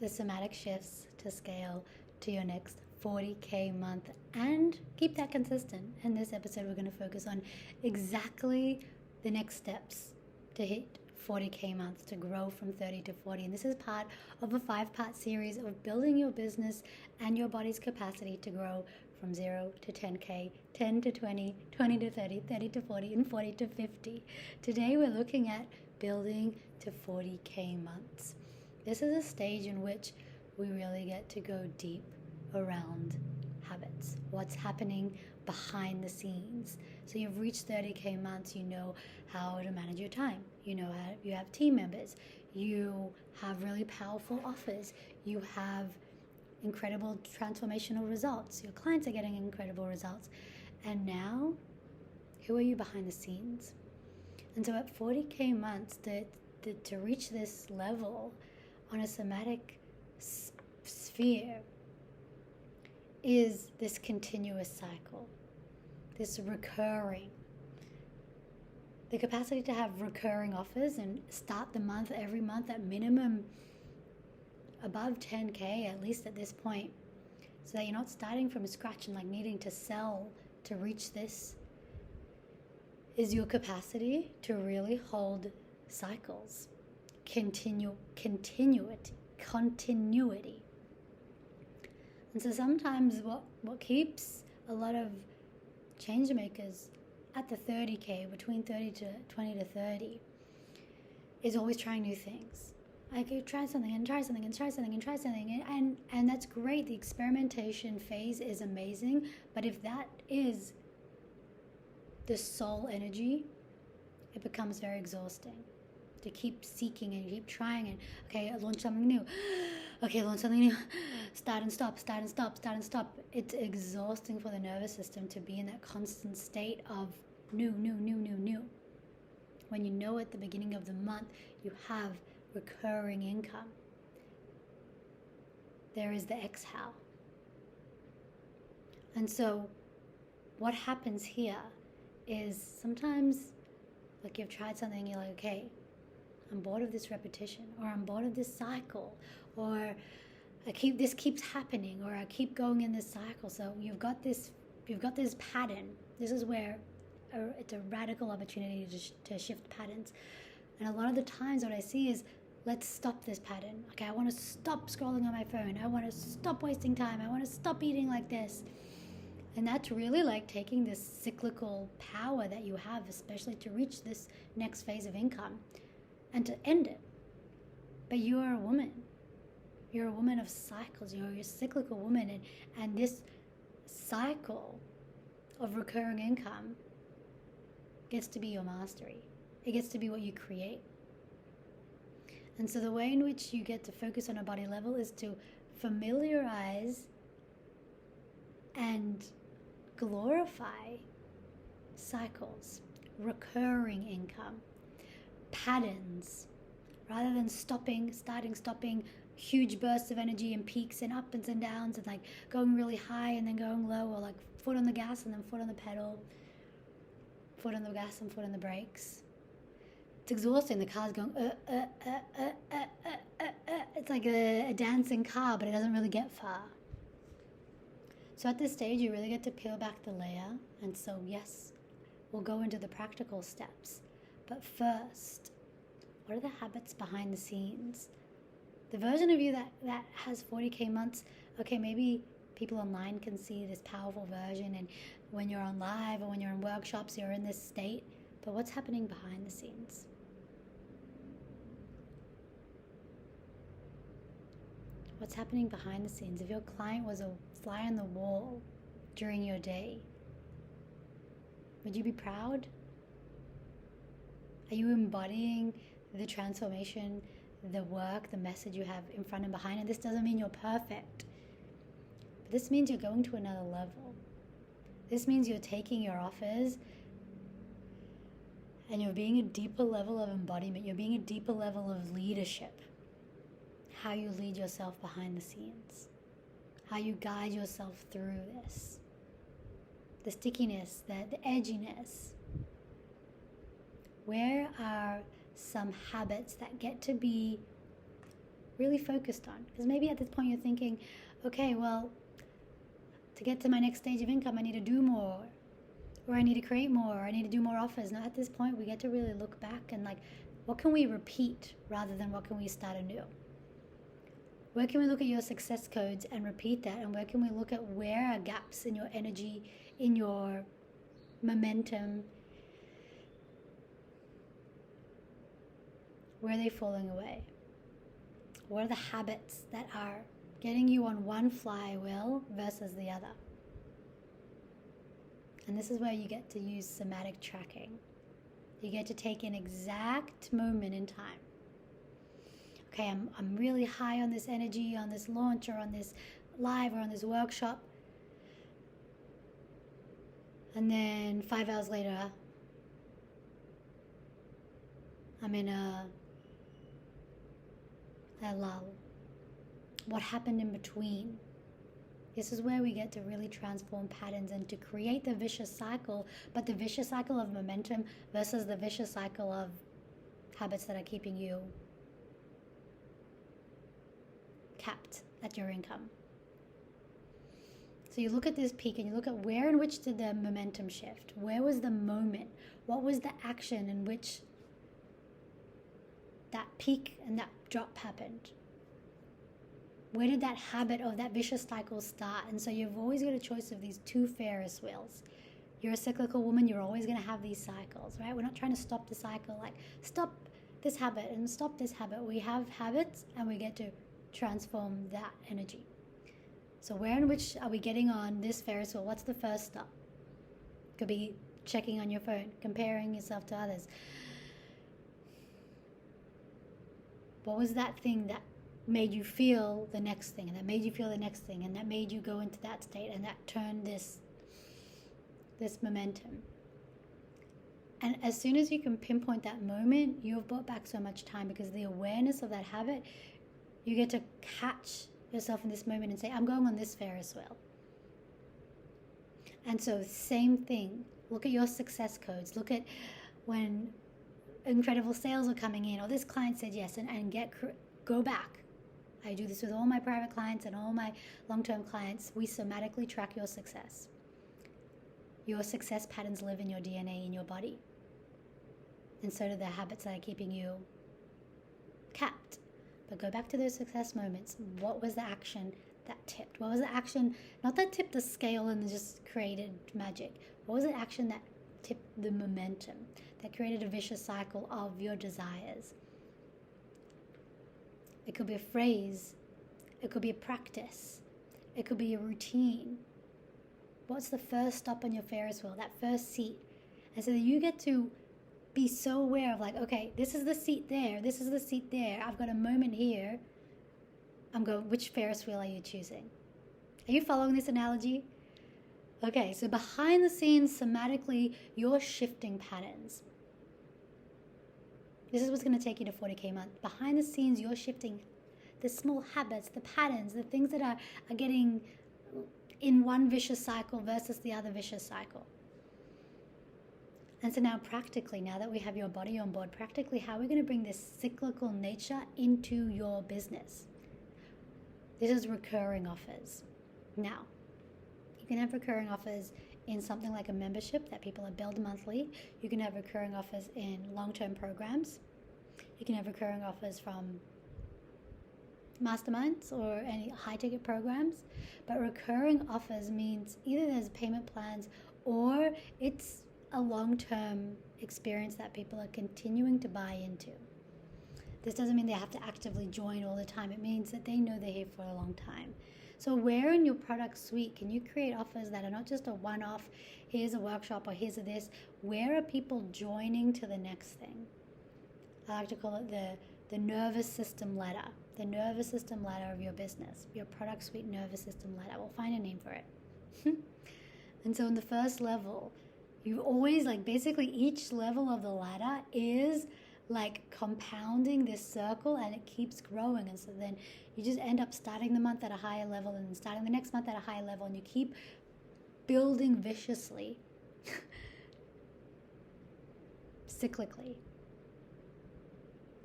the somatic shifts to scale to your next 40K month and keep that consistent. In this episode, we're going to focus on exactly the next steps to hit 40K months, to grow from 30 to 40. And this is part of a 5-part series of building your business and your body's capacity to grow from 0 to 10K, 10 to 20, 20 to 30, 30 to 40, and 40 to 50. Today, we're looking at building to 40K months. This is a stage in which we really get to go deep around habits, what's happening behind the scenes. So you've reached 30K months, you know how to manage your time, you know how you have team members, you have really powerful offers, you have incredible transformational results, your clients are getting incredible results. And now, who are you behind the scenes? And so at 40K months, to reach this level on a somatic sphere is this continuous cycle, this recurring. The capacity to have recurring offers and start the month every month at minimum above 10K, at least at this point, so that you're not starting from scratch and like needing to sell to reach this, is your capacity to really hold cycles, continuity. And so sometimes what keeps a lot of change makers at the 30K, between 20 to 30, is always trying new things. Like you try something and try something and try something and try something, and that's great. The experimentation phase is amazing, but if that is the soul energy, it becomes very exhausting to keep seeking and keep trying and, okay, I launch something new. Okay, launch something new. Start and stop. It's exhausting for the nervous system to be in that constant state of new. When you know at the beginning of the month you have recurring income, there is the exhale. And so what happens here is sometimes, like, you've tried something and you're like, okay, I'm bored of this repetition, or I'm bored of this cycle, or this keeps happening, or I keep going in this cycle. So you've got this pattern. This is where it's a radical opportunity to shift patterns. And a lot of the times what I see is, let's stop this pattern. Okay, I want to stop scrolling on my phone. I want to stop wasting time. I want to stop eating like this. And that's really like taking this cyclical power that you have, especially to reach this next phase of income, and to end it. But you are a woman. You're a woman of cycles. You're a cyclical woman. And this cycle of recurring income gets to be your mastery. It gets to be what you create. And so the way in which you get to focus on a body level is to familiarize and glorify cycles, recurring income, patterns, rather than stopping, huge bursts of energy and peaks and ups and downs and like going really high and then going low, or like foot on the gas and then foot on the pedal, foot on the gas and foot on the brakes. It's exhausting. The car's going, It's like a dancing car, but it doesn't really get far. So at this stage, you really get to peel back the layer. And so, yes, we'll go into the practical steps. But first, what are the habits behind the scenes? The version of you that has 40K months, okay, maybe people online can see this powerful version, and when you're on live or when you're in workshops, you're in this state. But what's happening behind the scenes? What's happening behind the scenes? If your client was a fly on the wall during your day, would you be proud? Are you embodying the transformation, the work, the message you have in front and behind? And this doesn't mean you're perfect, but this means you're going to another level. This means you're taking your offers and you're being a deeper level of embodiment. You're being a deeper level of leadership. How you lead yourself behind the scenes. How you guide yourself through this. The stickiness, the edginess. Where are some habits that get to be really focused on. Because maybe at this point you're thinking, okay, well, to get to my next stage of income, I need to do more, or I need to create more, or I need to do more offers. Now, at this point, we get to really look back and like, what can we repeat rather than what can we start anew? Where can we look at your success codes and repeat that? And where can we look at where are gaps in your energy, in your momentum? Where are they falling away? What are the habits that are getting you on one flywheel versus the other? And this is where you get to use somatic tracking. You get to take an exact moment in time. Okay, I'm really high on this energy, on this launch, or on this live, or on this workshop. And then 5 hours later, I'm in a lull. What happened in between? This is where we get to really transform patterns and to create the vicious cycle, but the vicious cycle of momentum versus the vicious cycle of habits that are keeping you capped at your income. So you look at this peak and you look at where in which did the momentum shift? Where was the moment? What was the action in which that peak and that drop happened? Where did that habit of that vicious cycle start? And so you've always got a choice of these two Ferris wheels. You're a cyclical woman, you're always going to have these cycles, right? We're not trying to stop the cycle, like stop this habit and stop this habit. We have habits and we get to transform that energy. So where in which are we getting on this Ferris wheel? What's the first stop? Could be checking on your phone, comparing yourself to others. What was that thing that made you feel the next thing, and that made you feel the next thing, and that made you go into that state, and that turned this momentum? And as soon as you can pinpoint that moment, you've brought back so much time, because the awareness of that habit, you get to catch yourself in this moment and say, I'm going on this Ferris wheel. And so same thing, look at your success codes, look at when incredible sales are coming in, or this client said yes, and go back. I do this with all my private clients and all my long-term clients. We somatically track your success. Your success patterns live in your DNA, in your body. And so do the habits that are keeping you capped. But go back to those success moments. What was the action that tipped? What was the action, not that tipped the scale and just created magic. What was the action that tipped the momentum, that created a vicious cycle of your desires? It could be a phrase. It could be a practice. It could be a routine. What's the first stop on your Ferris wheel, that first seat? And so that you get to be so aware of like, okay, this is the seat there. This is the seat there. I've got a moment here. I'm going, which Ferris wheel are you choosing? Are you following this analogy? Okay, so behind the scenes, somatically, you're shifting patterns. This is what's going to take you to 40K a month. Behind the scenes, you're shifting the small habits, the patterns, the things that are getting in one vicious cycle versus the other vicious cycle. And so now practically, now that we have your body on board, practically how are we going to bring this cyclical nature into your business? This is recurring offers. Now, you can have recurring offers in something like a membership that people are billed monthly. You can have recurring offers in long-term programs. You can have recurring offers from masterminds or any high-ticket programs. But recurring offers means either there's payment plans or it's a long-term experience that people are continuing to buy into. This doesn't mean they have to actively join all the time. It means that they know they're here for a long time. So where in your product suite can you create offers that are not just a one-off, here's a workshop or here's a this, where are people joining to the next thing? I like to call it the nervous system ladder, the nervous system ladder of your business, your product suite nervous system ladder. We'll find a name for it. And so in the first level, you always basically each level of the ladder is compounding this circle, and it keeps growing. And so then you just end up starting the month at a higher level and then starting the next month at a higher level, and you keep building viciously, cyclically,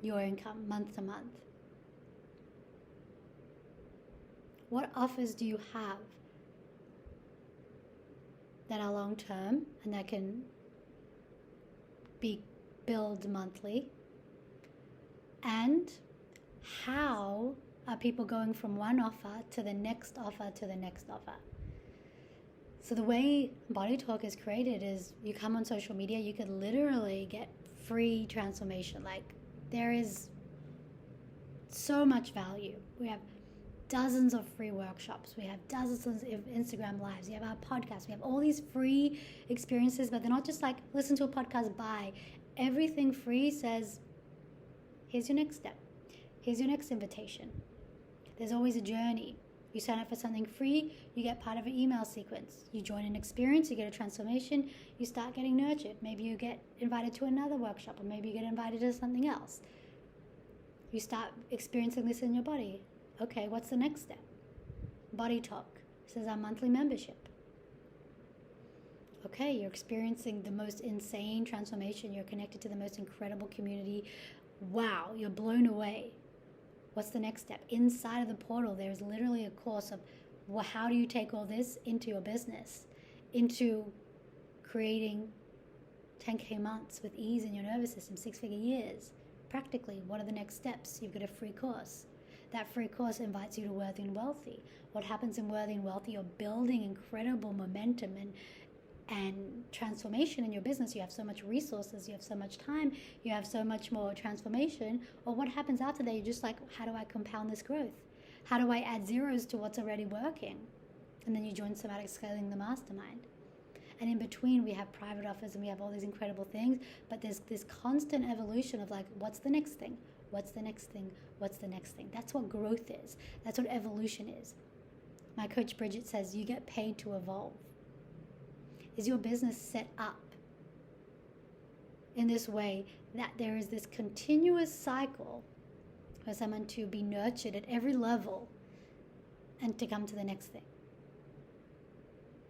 your income month to month. What offers do you have that are long term and that can be billed monthly? And how are people going from one offer to the next offer to the next offer? So the way Body Talk is created is you come on social media, you could literally get free transformation. Like, there is so much value. We have dozens of free workshops. We have dozens of Instagram lives. We have our podcast. We have all these free experiences, but they're not just like, listen to a podcast, bye. Everything free says, here's your next step. Here's your next invitation. There's always a journey. You sign up for something free, you get part of an email sequence. You join an experience, you get a transformation, you start getting nurtured. Maybe you get invited to another workshop, or maybe you get invited to something else. You start experiencing this in your body. Okay, what's the next step? Body Talk. This is our monthly membership. Okay, you're experiencing the most insane transformation. You're connected to the most incredible community. Wow, you're blown away. What's the next step? Inside of the portal, there's literally a course of, well, how do you take all this into your business, into creating 10K months with ease in your nervous system, 6-figure years. Practically, what are the next steps? You've got a free course. That free course invites you to Worthy and Wealthy. What happens in Worthy and Wealthy? You're building incredible momentum and transformation in your business. You have so much resources, you have so much time, you have so much more transformation. Or what happens after that? You're just like, how do I compound this growth? How do I add zeros to what's already working? And then you join Somatic Scaling, the mastermind. And in between, we have private offers and we have all these incredible things, but there's this constant evolution of like, what's the next thing? What's the next thing? What's the next thing? That's what growth is. That's what evolution is. My coach Bridget says, you get paid to evolve. Is your business set up in this way that there is this continuous cycle for someone to be nurtured at every level and to come to the next thing?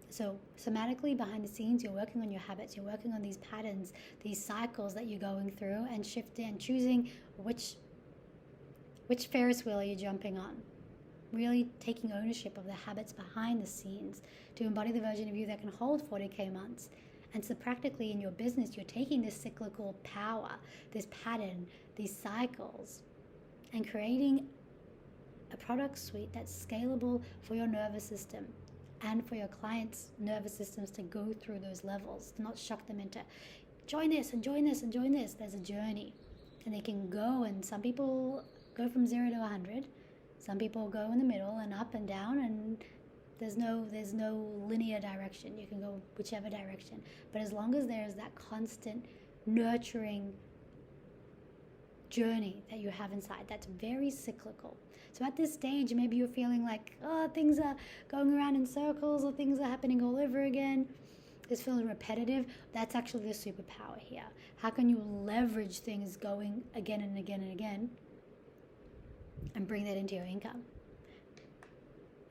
So somatically, behind the scenes, you're working on your habits, you're working on these patterns, these cycles that you're going through, and shifting and choosing which Ferris wheel are you jumping on. Really taking ownership of the habits behind the scenes to embody the version of you that can hold 40K months. And so practically in your business, you're taking this cyclical power, this pattern, these cycles, and creating a product suite that's scalable for your nervous system and for your clients' nervous systems to go through those levels, to not shock them into join this and join this and join this. There's a journey. And they can go, and some people go from 0 to 100. Some people go in the middle and up and down, and there's no linear direction. You can go whichever direction. But as long as there's that constant nurturing journey that you have inside, that's very cyclical. So at this stage, maybe you're feeling like, oh, things are going around in circles, or things are happening all over again. This feels repetitive. That's actually the superpower here. How can you leverage things going again and again and again and bring that into your income?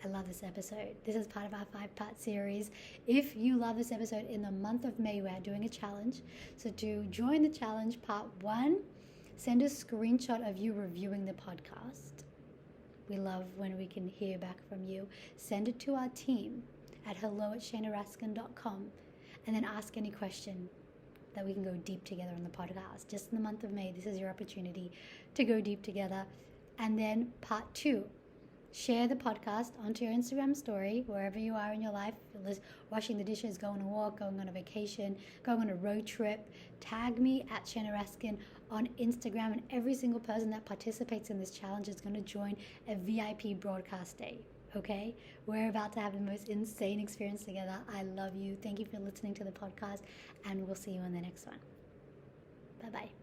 I love this episode. This is part of our 5-part series. If you love this episode, in the month of May, we're doing a challenge. So to join the challenge, part 1, send a screenshot of you reviewing the podcast. We love when we can hear back from you. Send it to our team at hello@sheinaraskin.com, and then ask any question that we can go deep together on the podcast. Just in the month of May, this is your opportunity to go deep together. And then part 2, share the podcast onto your Instagram story, wherever you are in your life, washing the dishes, going on a walk, going on a vacation, going on a road trip. Tag me at Sheina Raskin on Instagram, and every single person that participates in this challenge is going to join a VIP broadcast day. Okay? We're about to have the most insane experience together. I love you. Thank you for listening to the podcast, and we'll see you in the next one. Bye-bye.